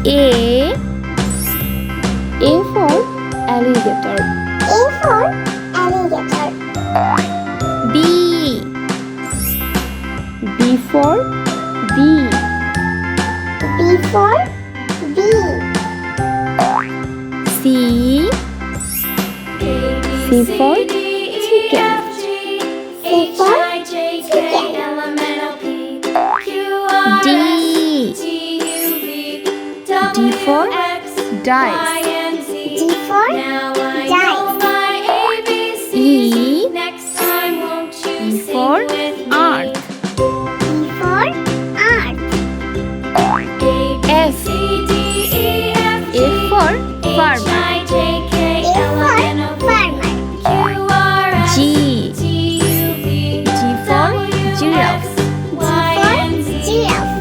A for alligator. A for alligator. B for bee. B for bee. C for chicken. C for chicken. D for dice. D for dice. E for earth. E for earth. F for farmer. A for farmer. G for giraffe. G for giraffe.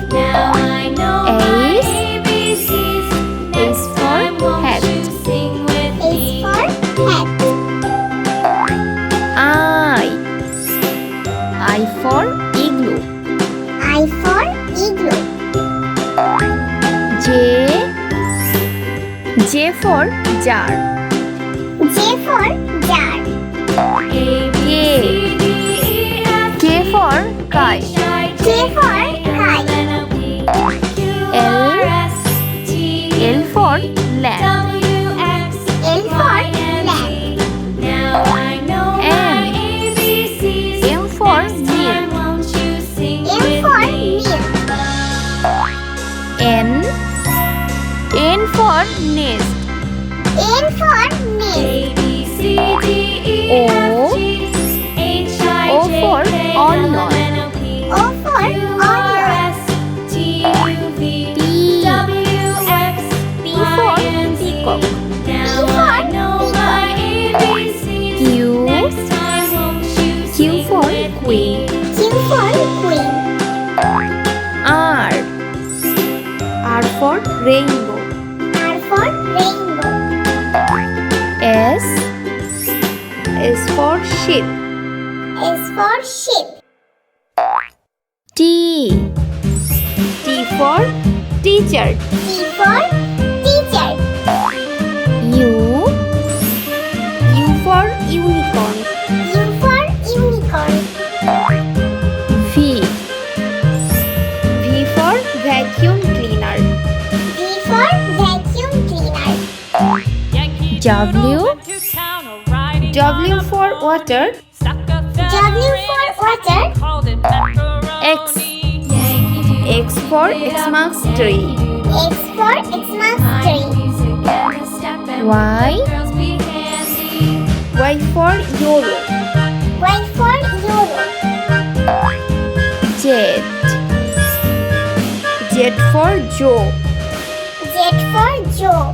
H for hat. H for hat. I for igloo. I for igloo. J for jar. J for jar. K for kite. K for kite. L for lamb. L for lamb. M for milk. M for milk. N for nest. N for nest. O for onion. O for onion. P for peacock. P for peacock. Q for queen. Q for queen. R for rainbow. R for rainbow. S for sheep. S for sheep. T for teacher. T for teacher. U for unicorn. U for unicorn. V for vacuum cleaner. V for vacuum cleaner. W for water. W for water. X for Xmas tree. X for Xmas tree. Y for YOLO. Y for YOLO. Z for Joe. Z for Joe.